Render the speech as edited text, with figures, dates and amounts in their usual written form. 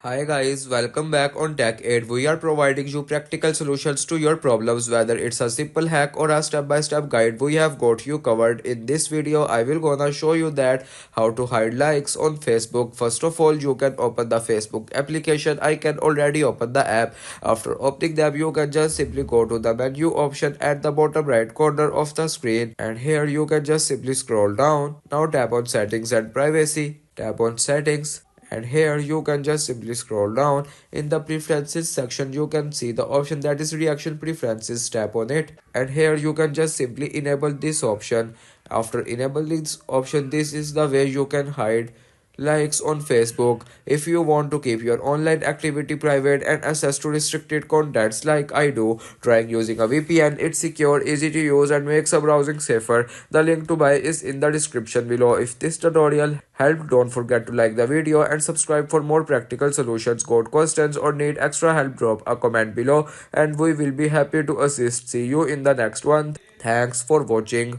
Hi guys, welcome back on Tech Aid. We are providing you practical solutions to your problems, whether it's a simple hack or a step-by-step guide. We have got you covered. In this video, I will gonna show you that how to hide likes on Facebook. First of all, you can open the Facebook application. I can already open the app. After opening the app, you can just simply go to the menu option at the bottom right corner of the screen, and here you can just simply scroll down. Now tap on settings and privacy. Tap on settings, and here you can just simply scroll down. In the preferences section, you can see the option that is reaction preferences. Tap on it, and here you can just simply enable this option. After enabling this option, this is the way you can hide likes on Facebook. If you want to keep your online activity private and access to restricted contents like I do, trying using a VPN. It's secure, easy to use, and makes a browsing safer. The link to buy is in the description below. If this tutorial helped, don't forget to like the video and subscribe for more practical solutions. Got questions or need extra help, drop a comment below and we will be happy to assist. See you in the next one. Thanks for watching.